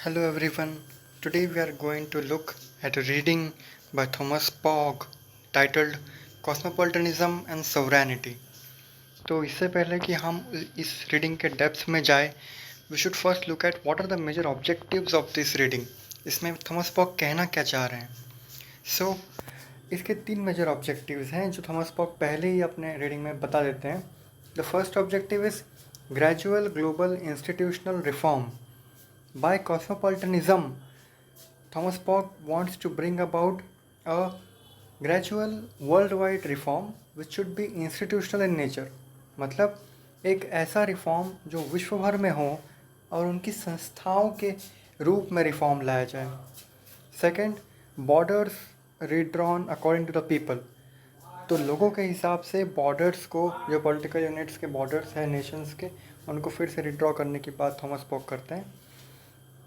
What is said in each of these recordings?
Hello everyone. Today we are going to look at a reading by Thomas Pogge titled Cosmopolitanism and Sovereignty. तो इससे पहले कि हम इस रीडिंग के डेप्थ में जाए, we should first look at what are the major objectives of this reading. इसमें थॉमस पॉग कहना क्या चाह रहे हैं. सो इसके 3 मेजर ऑब्जेक्टिव्स हैं जो थॉमस पॉग पहले ही अपने रीडिंग में बता देते हैं. The first objective is gradual global institutional reform. By cosmopolitanism, Thomas Pogge wants to bring about a gradual worldwide reform which should be institutional in nature. मतलब एक ऐसा रिफॉर्म जो विश्व भर में हो और उनकी संस्थाओं के रूप में रिफॉर्म लाया जाए. Second, borders redrawn according to the people. तो लोगों के हिसाब से बॉर्डर्स को, जो पॉलिटिकल यूनिट्स के बॉर्डर्स हैं नेशंस के, उनको फिर से रिड्रॉ करने की बात थॉमस पॉग करते हैं.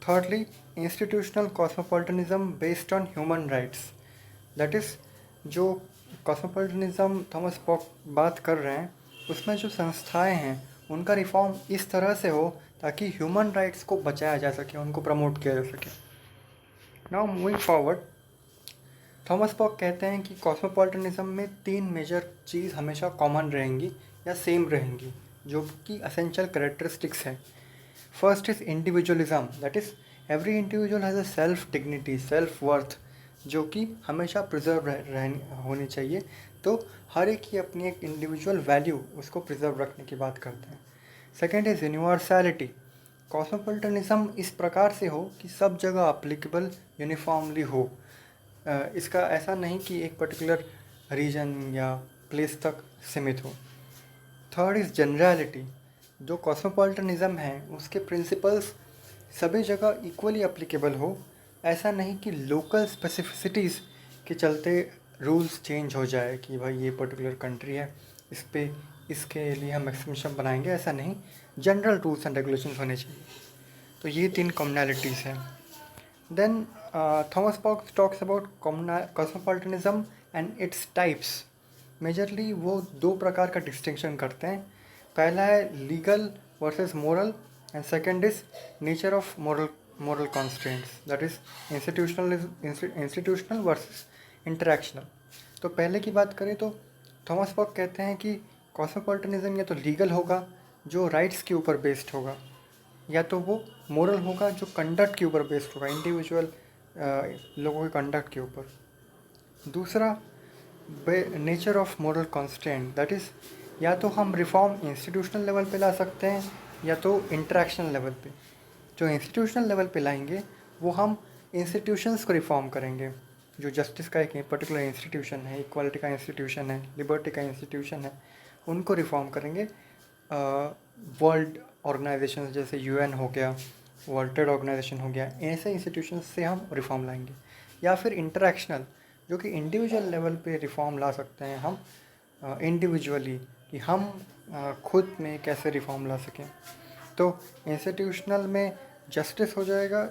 Thirdly, institutional cosmopolitanism based on human rights. That is, जो cosmopolitanism थॉमस पॉग बात कर रहे हैं उसमें जो संस्थाएं हैं उनका रिफॉर्म इस तरह से हो ताकि ह्यूमन राइट्स को बचाया जा सके, उनको प्रमोट किया जा सके. नाउ मूविंग फॉरवर्ड, थॉमस पॉग कहते हैं कि कॉस्मोपॉलिटनिज्म में 3 मेजर चीज़ हमेशा कॉमन रहेंगी या सेम रहेंगी जो कि असेंशियल कैरेक्टरिस्टिक्स हैं. First is individualism, that is every individual has a self dignity, self worth, जो कि हमेशा प्रिजर्व होनी चाहिए. तो हर एक की अपनी एक इंडिविजुअल वैल्यू, उसको प्रिजर्व रखने की बात करते हैं. Second is universality. कॉस्मोपॉलिटनिज्म इस प्रकार से हो कि सब जगह अप्लीकेबल यूनिफॉर्मली हो. इसका ऐसा नहीं कि एक पर्टिकुलर रीजन या प्लेस तक सीमित हो. Third is generality. जो कॉस्मोपॉलिटनिज्म है उसके प्रिंसिपल्स सभी जगह इक्वली अप्लीकेबल हो. ऐसा नहीं कि लोकल स्पेसिफिसिटीज़ के चलते रूल्स चेंज हो जाए कि भाई ये पर्टिकुलर कंट्री है, इस पे इसके लिए हम एक्समिशन बनाएंगे. ऐसा नहीं, जनरल रूल्स एंड रेगुलेशंस होने चाहिए. तो ये 3 कॉमनैलिटीज़ हैं. Then Thomas Pogge talks about cosmopolitanism and its types. Majorly वो 2 प्रकार का डिस्टिंक्शन करते हैं. पहला है legal versus moral and second is nature of moral constraints, that is institutional versus interactional. तो पहले की बात करें तो थॉमस पॉग कहते हैं कि कॉस्मोपॉलिटनिज्म या तो लीगल होगा जो राइट्स के ऊपर बेस्ड होगा, या तो वो मोरल होगा जो कंडक्ट के ऊपर बेस्ड होगा, इंडिविजुअल लोगों के कंडक्ट के ऊपर. दूसरा, nature of moral constraint, that is या तो हम रिफॉर्म इंस्टीट्यूशनल लेवल पे ला सकते हैं या तो इंटरैक्शनल लेवल पे. जो इंस्टीट्यूशनल लेवल पे लाएंगे वो हम इंस्टीट्यूशंस को रिफॉर्म करेंगे. जो जस्टिस का एक पर्टिकुलर इंस्टीट्यूशन है, इक्वालिटी का इंस्टीट्यूशन है, लिबर्टी का इंस्टीट्यूशन है, उनको रिफॉर्म करेंगे. वर्ल्ड ऑर्गेनाइजेशन जैसे UN हो गया, वर्ल्ड ट्रेड ऑर्गेनाइजेशन हो गया, ऐसे इंस्टीट्यूशन से हम रिफॉर्म लाएंगे. या फिर इंटरैक्शनल, जो कि इंडिविजुअल लेवल पे रिफॉर्म ला सकते हैं हम इंडिविजुअली, कि हम खुद में कैसे रिफॉर्म ला सकें. तो इंस्टीट्यूशनल में जस्टिस हो जाएगा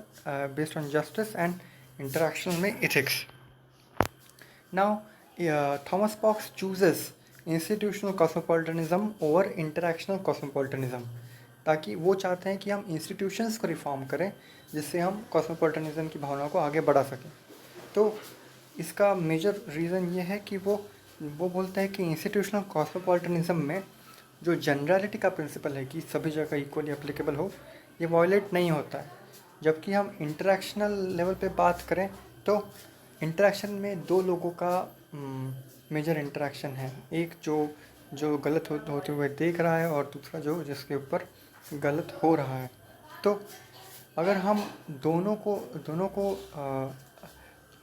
based on justice and interactional में ethics. Now Thomas Pogge chooses institutional cosmopolitanism over interactional cosmopolitanism, ताकि वो चाहते हैं कि हम इंस्टीट्यूशंस को रिफॉर्म करें जिससे हम कॉस्मोपॉलिटनिज्म की भावना को आगे बढ़ा सकें. तो इसका मेजर रीज़न ये है कि वो बोलते हैं कि इंस्टीट्यूशनल कॉस्मोपॉलिटनिज्म में जो जनरलिटी का प्रिंसिपल है कि सभी जगह इक्वली एप्लीकेबल हो, ये वायलेट नहीं होता है. जबकि हम इंटरैक्शनल लेवल पे बात करें तो इंटरैक्शन में 2 लोगों का मेजर इंटरैक्शन है. एक जो गलत होते हुए देख रहा है और दूसरा जो जिसके ऊपर गलत हो रहा है. तो अगर हम दोनों को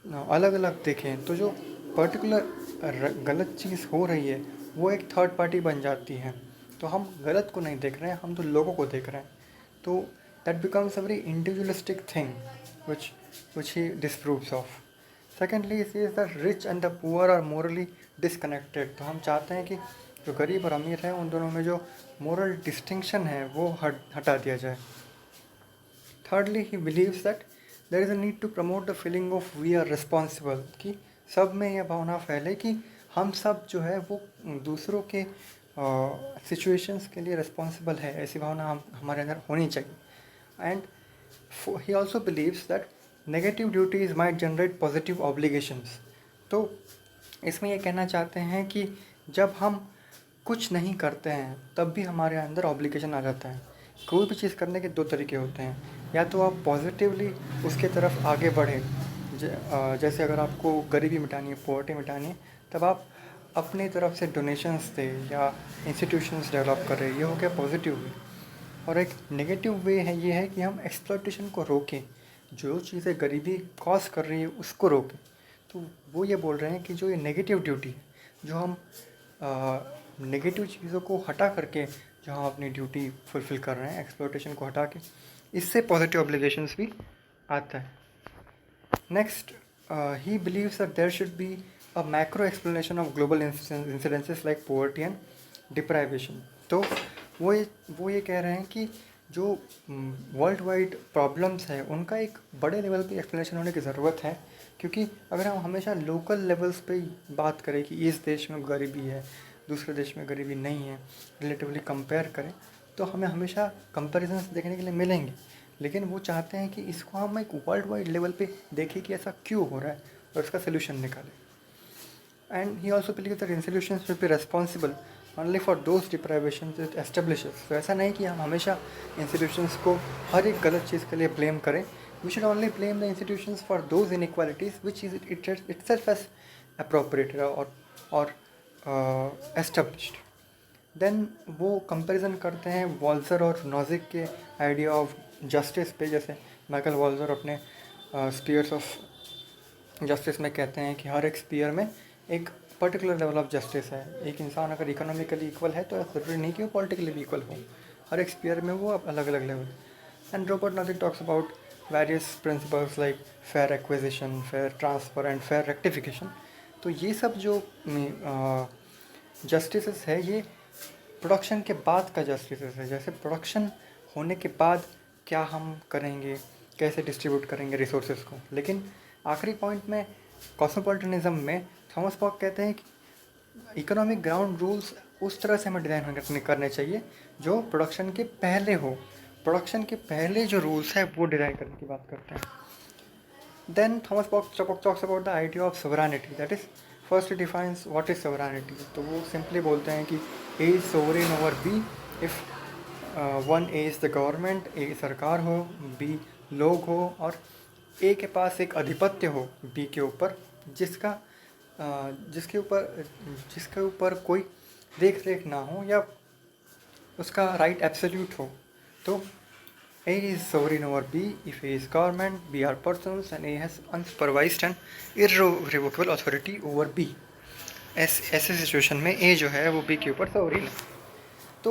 अलग अलग देखें तो जो पर्टिकुलर गलत चीज़ हो रही है वो एक थर्ड पार्टी बन जाती है. तो हम गलत को नहीं देख रहे हैं, हम तो लोगों को देख रहे हैं. तो that becomes a very individualistic thing which he disproves of. Secondly, he says that rich and the poor are morally disconnected. तो हम चाहते हैं कि जो गरीब और अमीर है उन दोनों में जो मोरल डिस्टिंक्शन है वो हटा दिया जाए. Thirdly, he believes that there is a need to promote the feeling of we are responsible, कि सब में यह भावना फैले कि हम सब जो है वो दूसरों के सिचुएशंस के लिए रिस्पॉन्सिबल है. ऐसी भावना हमारे अंदर होनी चाहिए. And he also believes that negative duties might generate positive obligations. तो इसमें ये कहना चाहते हैं कि जब हम कुछ नहीं करते हैं तब भी हमारे अंदर ऑब्लिगेशन आ जाता है। कोई भी चीज़ करने के दो तरीके होते हैं, या तो आप पॉजिटिवली उसके तरफ आगे बढ़े, जैसे अगर आपको गरीबी मिटानी है, पॉवर्टी मिटानी है, तब आप अपनी तरफ से डोनेशंस दें या इंस्टीट्यूशंस डेवलप करें, ये हो गया पॉजिटिव वे। और एक नेगेटिव वे है, ये है कि हम एक्सप्लॉयटेशन को रोकें, जो चीज़ें गरीबी कॉज कर रही है उसको रोकें। तो वो ये बोल रहे हैं कि जो ये नेगेटिव ड्यूटी है, जो हम नेगेटिव चीज़ों को हटा करके जो हम अपनी ड्यूटी फुलफ़िल कर रहे हैं, एक्सप्लॉयटेशन को हटा के, इससे पॉजिटिव ऑब्लिगेशंस भी आता है। Next, he believes that there should be a macro explanation of global incidences like poverty and deprivation. तो वो ये कह रहे हैं कि जो वर्ल्ड वाइड प्रॉब्लम्स हैं उनका एक बड़े लेवल पे एक्सप्लेनेशन होने की ज़रूरत है, क्योंकि अगर हम हमेशा लोकल लेवल्स पे बात करें कि इस देश में गरीबी है, दूसरे देश में गरीबी नहीं है, रिलेटिवली कंपेयर करें, तो हमें हमेशा कंपैरिजंस देखने के लिए मिलेंगे। लेकिन वो चाहते हैं कि इसको हम एक वर्ल्ड वाइड लेवल पे देखें कि ऐसा क्यों हो रहा है और इसका सोल्यूशन निकालें। And he also believe that institutions will be responsible only for those deprivations it establishes. तो ऐसा नहीं कि हम हमेशा इंस्टीट्यूशंस को हर एक गलत चीज़ के लिए ब्लेम करें। We should only blame the institutions for those inequalities which is itself as appropriate और एस्टेब्लिश्ड। देन वो कंपैरिजन करते हैं वॉल्जर और नॉजिक के आइडिया ऑफ जस्टिस पे। जैसे माइकल वॉल्जर अपने स्पीयर्स ऑफ जस्टिस में कहते हैं कि हर एक स्पीयर में एक पर्टिकुलर लेवल ऑफ जस्टिस है। एक इंसान अगर इकोनॉमिकली इक्वल है तो ज़रूरी नहीं कि वो पॉलिटिकली भी इक्वल हो, हर एक स्पीयर में वो अलग अलग level. And Robert Nozick talks about various principles like fair acquisition, fair transfer and fair rectification. तो ये सब जो जस्टिस है, ये प्रोडक्शन के बाद का जस्टिस है। जैसे प्रोडक्शन होने के बाद क्या हम करेंगे, कैसे डिस्ट्रीब्यूट करेंगे रिसोर्सेज को। लेकिन आखिरी पॉइंट में कॉस्मोपॉलिटनिज्म में थॉमस पॉक कहते हैं कि इकोनॉमिक ग्राउंड रूल्स उस तरह से हमें डिज़ाइन करने चाहिए जो प्रोडक्शन के पहले हो। प्रोडक्शन के पहले जो रूल्स हैं वो डिज़ाइन करने की बात करते हैं। Then Thomas Pogge talks about the idea of sovereignty, that is first defines what is sovereignty. तो वो सिंपली बोलते हैं कि A is sovereign over B if one A is the government, A सरकार हो, बी लोग हो, और ए के पास एक अधिपत्य हो बी के ऊपर, जिसके ऊपर कोई देख रेख ना हो या उसका राइट एब्सोल्यूट हो। तो A is sovereign over B if A is government, B are persons, and A has unsupervised and irrevocable authority over B. ऐसे सिचुएशन में A जो है वो B के ऊपर सोवरेन है। तो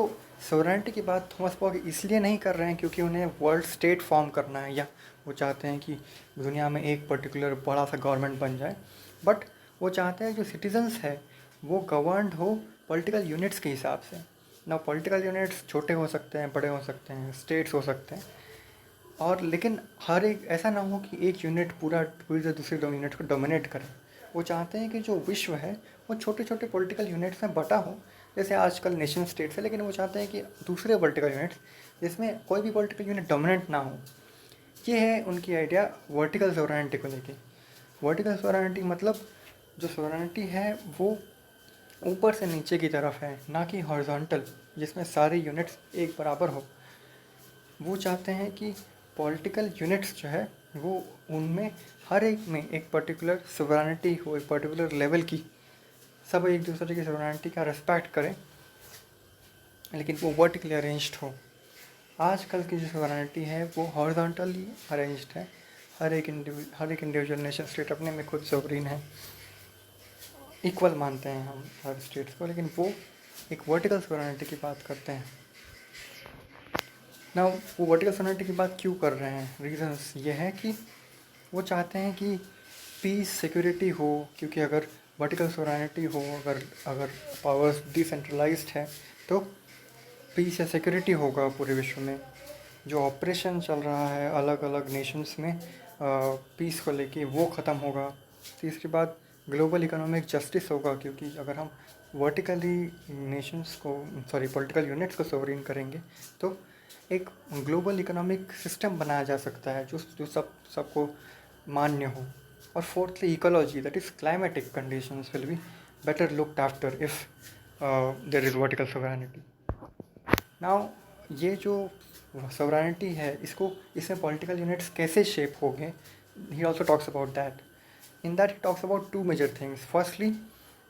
सोवरेनिटी की बात थॉमस पॉक इसलिए नहीं कर रहे हैं क्योंकि उन्हें वर्ल्ड स्टेट फॉर्म करना है, या वो चाहते हैं कि दुनिया में एक पर्टिकुलर बड़ा सा गवर्नमेंट बन जाए, बट वो चाहते हैं जो सिटीजन्स है वो गवर्नड हो पॉलिटिकल यूनिट्स के हिसाब से। ना पॉलिटिकल यूनिट्स छोटे हो सकते हैं, बड़े हो सकते हैं, स्टेट्स हो सकते हैं, और लेकिन हर एक ऐसा ना हो कि एक यूनिट पूरी दूसरी यूनिट को डोमिनेट करे। वो चाहते हैं कि जो विश्व है वो छोटे छोटे पॉलिटिकल यूनिट्स में बटा हो, जैसे आजकल नेशन स्टेट्स है, लेकिन वो चाहते हैं कि दूसरे पॉलिटिकल यूनिट्स जिसमें कोई भी पॉलिटिकल यूनिट डोमिनेंट ना हो। ये है उनकी आइडिया वर्टिकल सोवरेनिटी को लेके। वर्टिकल सोवरेनिटी मतलब जो सोवरेनिटी है वो ऊपर से नीचे की तरफ है, ना कि हॉरिजॉन्टल जिसमें सारे यूनिट्स एक बराबर हो। वो चाहते हैं कि पॉलिटिकल यूनिट्स जो है वो उनमें हर एक में एक पर्टिकुलर सोवरेनिटी हो, एक पर्टिकुलर लेवल की, सब एक दूसरे की सोवरेनिटी का रिस्पेक्ट करें, लेकिन वो वर्टिकली अरेंज्ड हो। आजकल की जो सोवरेनिटी है वो हॉरिजॉन्टली अरेंज्ड है। हर एक इंडिविजुअल नेशन स्टेट अपने में खुद सोवरेन है, इक्वल मानते हैं हम हर स्टेट्स को, लेकिन वो एक वर्टिकल सोवरेनिटी की बात करते हैं ना। वो वर्टिकल सोवरेनिटी की बात क्यों कर रहे हैं, रीजंस ये है कि वो चाहते हैं कि पीस सिक्योरिटी हो, क्योंकि अगर वर्टिकल सोवरेनिटी हो, अगर पावर्स डिसेंट्रलाइज्ड है तो पीस या सिक्योरिटी होगा पूरे विश्व में। जो ऑपरेशन चल रहा है अलग अलग नेशंस में पीस को लेके वो ख़त्म होगा। तीसरी बात, ग्लोबल इकोनॉमिक जस्टिस होगा, क्योंकि अगर हम वर्टिकली पॉलिटिकल यूनिट्स को सोवरेन करेंगे तो एक ग्लोबल इकोनॉमिक सिस्टम बनाया जा सकता है जो जो सबको मान्य हो। और fourthly ecology, that is climatic conditions will be better looked after if there is vertical sovereignty. Now ये जो सोवरेनिटी है, इसमें पॉलिटिकल यूनिट्स कैसे शेप होंगे, he also talks about that. In that he talks about two major things. Firstly,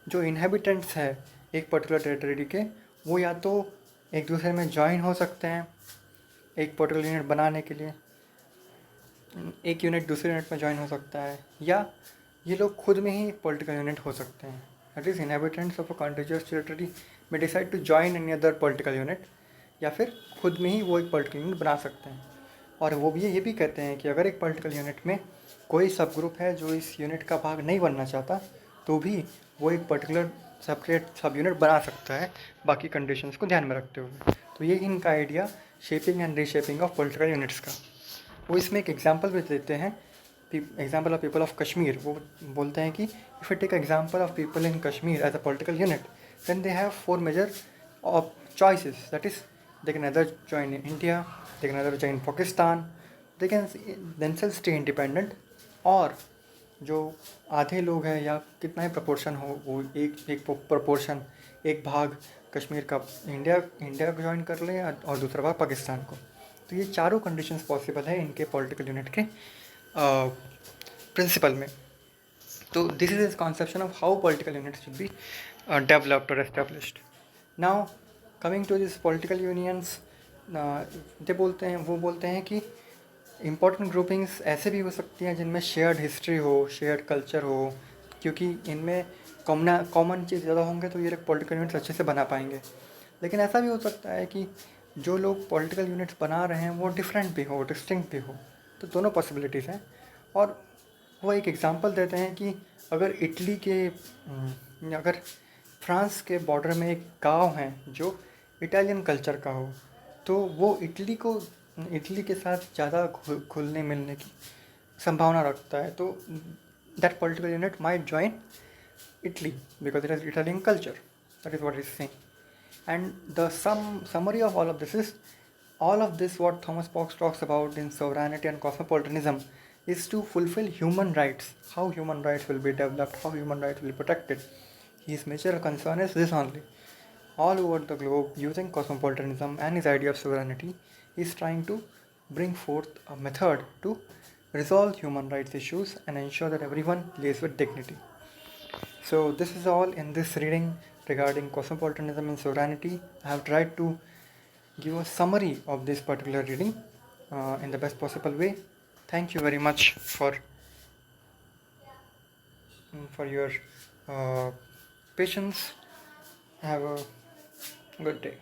जो inhabitants है एक particular territory के, वो या तो एक दूसरे में ज्वाइन हो सकते हैं एक पर्टिकुलर यूनिट बनाने के लिए, एक यूनिट दूसरे यूनिट में ज्वाइन हो सकता है, या ये लोग खुद में ही एक पॉलिटिकल यूनिट हो सकते हैं। That is inhabitants of a contiguous territory में decide to join any other political unit, या फिर खुद में ही वो एक पॉलिटिकल यूनिट बना सकते हैं। और वो भी ये भी कहते हैं कि अगर एक पॉलिटिकल यूनिट में कोई सब ग्रुप है जो इस यूनिट का भाग नहीं बनना चाहता, तो भी वो एक पर्टिकुलर सेपरेट सब यूनिट बना सकता है बाकी कंडीशंस को ध्यान में रखते हुए। तो ये इनका idea shaping and reshaping of political units का। वो इसमें एक एग्जांपल भी देते हैं, example of people of Kashmir. वो बोलते हैं कि if you take example of people in Kashmir as a political unit, then they have 4 major of choices, that is they can either join in India, they can either join Pakistan, they can themselves stay independent, और जो आधे लोग हैं या कितना ही proportion हो, वो एक प्रपोर्शन, एक भाग कश्मीर का इंडिया को ज्वाइन कर लें और दूसरा भाग पाकिस्तान को। तो ये चारों कंडीशंस पॉसिबल है इनके पॉलिटिकल यूनिट के प्रिंसिपल में। तो this is conception of how political units should be developed और established. Now coming to this political unions, वो बोलते हैं कि इम्पॉर्टेंट ग्रुपिंग्स ऐसे भी हो सकती हैं जिनमें शेयर्ड हिस्ट्री हो, शेयर्ड कल्चर हो, क्योंकि इनमें कॉमन चीज़ ज़्यादा होंगे तो ये पॉलिटिकल यूनिट्स अच्छे से बना पाएंगे। लेकिन ऐसा भी हो सकता है कि जो लोग पॉलिटिकल यूनिट्स बना रहे हैं वो डिफरेंट भी हो, डिस्टिंक्ट भी हो। तो दोनों पॉसिबिलिटीज़ हैं। और वो एक एग्जांपल देते हैं कि अगर अगर फ्रांस के बॉर्डर में एक गांव है जो इटालियन कल्चर का हो, तो वो इटली के साथ ज़्यादा घुलने मिलने की संभावना रखता है। तो that political unit might join Italy because it has Italian culture. That is what he's saying. And the summary of all of this what Thomas Fox talks about in sovereignty and cosmopolitanism is to fulfill human rights. How human rights will be developed, how human rights will be protected. His major concern is this only. All over the globe, using cosmopolitanism and his idea of sovereignty, he is trying to bring forth a method to resolve human rights issues and ensure that everyone lives with dignity. So this is all in this reading regarding cosmopolitanism and sovereignty. I have tried to give a summary of this particular reading in the best possible way. Thank you very much for your patience. Have a good day.